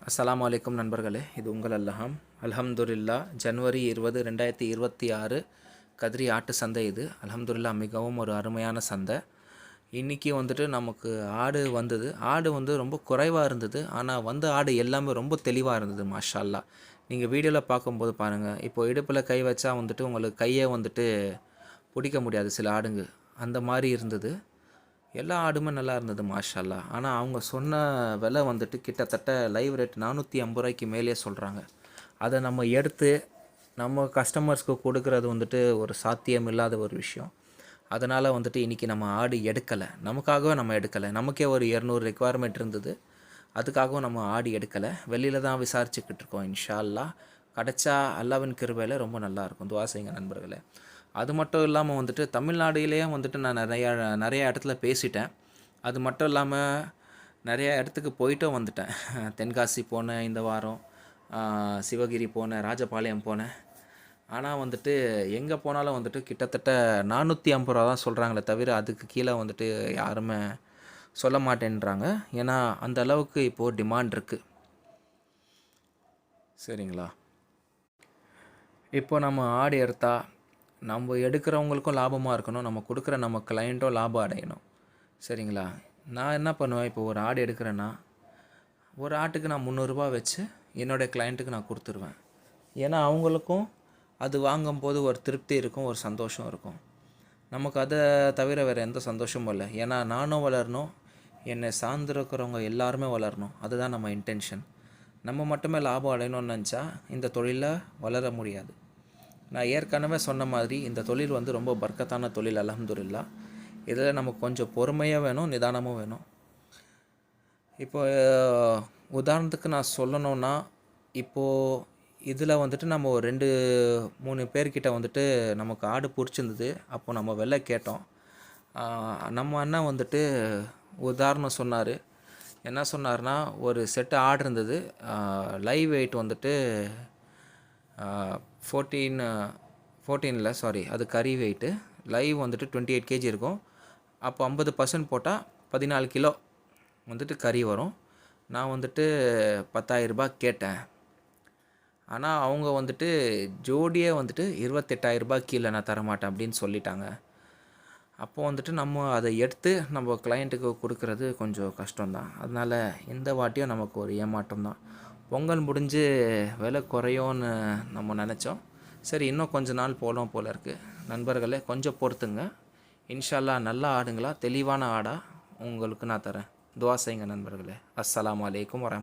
அஸ்ஸலாமு அலைக்கும் நண்பர்களே, இது உங்கள் அல்லஹாம். அல்ஹம்துலில்லா. ஜனவரி 20, 2026 கத்ரி ஆட்டு சந்தை இது. அல்ஹம்துலில்லா, மிகவும் ஒரு அருமையான சந்தை. இன்றைக்கி வந்துட்டு நமக்கு ஆடு வந்தது. ஆடு வந்து ரொம்ப குறைவாக இருந்தது. ஆனால் வந்த ஆடு எல்லாமே ரொம்ப தெளிவாக இருந்தது. மாஷா அல்லாஹ். நீங்கள் வீடியோவில் பார்க்கும்போது பாருங்கள். இப்போது இடுப்பில் கை வச்சா வந்துட்டு உங்களுக்கு கையை வந்துட்டு பிடிக்க முடியாது சில ஆடுங்க. அந்த மாதிரி இருந்தது. எல்லா ஆடுமே நல்லா இருந்தது மாஷா அல்லாஹ். ஆனால் அவங்க சொன்ன விலை வந்துட்டு கிட்டத்தட்ட லைவ் ரேட் 450 ரூபாய்க்கு மேலேயே சொல்கிறாங்க. அதை நம்ம எடுத்து நம்ம கஸ்டமர்ஸ்க்கு கொடுக்கறது வந்துட்டு ஒரு சாத்தியம் இல்லாத ஒரு விஷயம். அதனால் வந்துட்டு இன்றைக்கி நம்ம ஆடு எடுக்கலை. நமக்காகவே நம்ம எடுக்கலை. நமக்கே ஒரு 200 ரெக்குவயர்மெண்ட் இருந்தது. அதுக்காகவும் நம்ம ஆடு எடுக்கலை. வெளியில் தான் விசாரிச்சுக்கிட்டு இருக்கோம். இன்ஷா அல்லாஹ் கிடச்சா அல்லாவின் கிருபையில் ரொம்ப நல்லாயிருக்கும். துவா செய்யுங்க நண்பர்களே. அது மட்டும் இல்லாமல் வந்துட்டு தமிழ்நாடுலேயே வந்துட்டு நான் நிறைய இடத்துல பேசிட்டேன். அது மட்டும் இல்லாமல் நிறைய இடத்துக்கு போயிட்டும் வந்துட்டேன். தென்காசி போனேன் இந்த வாரம், சிவகிரி போனேன், ராஜபாளையம் போனேன். ஆனால் வந்துட்டு எங்கே போனாலும் வந்துட்டு கிட்டத்தட்ட 450 ரூபா தான் சொல்கிறாங்களே தவிர அதுக்கு கீழே வந்துட்டு யாருமே சொல்ல மாட்டேன்றாங்க. ஏன்னா அந்த அளவுக்கு இப்போது டிமாண்ட் இருக்குது. சரிங்களா? இப்போ நம்ம ஆடு எடுத்தால் நம்ம எடுக்கிறவங்களுக்கும் லாபமாக இருக்கணும், நம்ம கொடுக்குற நம்ம கிளைண்ட்டும் லாபம் அடையணும். சரிங்களா? நான் என்ன பண்ணுவேன், இப்போ ஒரு ஆடு எடுக்கிறேன்னா ஒரு ஆட்டுக்கு நான் 300 ரூபா வச்சு என்னுடைய கிளைண்ட்டுக்கு நான் கொடுத்துருவேன். ஏன்னா அவங்களுக்கும் அது வாங்கும்போது ஒரு திருப்தி இருக்கும், ஒரு சந்தோஷம் இருக்கும். நமக்கு அதை தவிர வேறு எந்த சந்தோஷமும் இல்லை. ஏன்னா நானும் வளரணும், என்னை சார்ந்திருக்கிறவங்க எல்லாருமே வளரணும். அதுதான் நம்ம இன்டென்ஷன். நம்ம மட்டுமே லாபம் அடையணும்னு நினச்சா இந்த தொழிலை வளர முடியாது. நான் ஏற்கனவே சொன்ன மாதிரி இந்த தொழில் வந்து ரொம்ப பர்க்கத்தான தொழில். அல்ஹம்துலில்லாஹ். இதில் நமக்கு கொஞ்சம் பொறுமையாக வேணும், நிதானமும் வேணும். இப்போ உதாரணத்துக்கு நான் சொல்லணுன்னா, இப்போது இதில் வந்துட்டு நம்ம ஒரு 2-3 பேர்கிட்ட வந்துட்டு நமக்கு ஆடு பிடிச்சிருந்தது. அப்போது நம்ம விலை கேட்டோம். நம்ம அண்ணன் வந்துட்டு உதாரணம் சொன்னார். என்ன சொன்னார்னா, ஒரு செட்டு ஆடு இருந்தது. லைவ் வெயிட் வந்துட்டு 14 அது கறி வெயிட்டு. லைவ் வந்துட்டு 28 கேஜி இருக்கும். அப்போ 50% போட்டால் 14 கிலோ வந்துட்டு கறி வரும். நான் வந்துட்டு 10,000 ரூபாய் கேட்டேன். ஆனால் அவங்க வந்துட்டு ஜோடியே வந்துட்டு 28,000 ரூபாய் கீழே நான் தரமாட்டேன் அப்படின்னு சொல்லிட்டாங்க. அப்போது வந்துட்டு நம்ம அதை எடுத்து நம்ம கிளைண்ட்டுக்கு கொடுக்குறது கொஞ்சம் கஷ்டம்தான். அதனால் இந்த வாட்டியும் நமக்கு ஒரு ஏமாற்றம் தான். பொங்கல் முடிஞ்சு விலை குறையும்னு நம்ம நினச்சோம். சரி, இன்னும் கொஞ்ச நாள் போகலாம் போல இருக்குது. நண்பர்களே, கொஞ்சம் பொறுத்துங்க. இன்ஷா அல்லாஹ் நல்ல ஆடுங்களா, தெளிவான ஆடாக உங்களுக்கு நான் தரேன். துவா செய்யுங்க நண்பர்களே. அஸ்ஸலாமு அலைக்கும் வரஹ்மத்துல்லாஹி.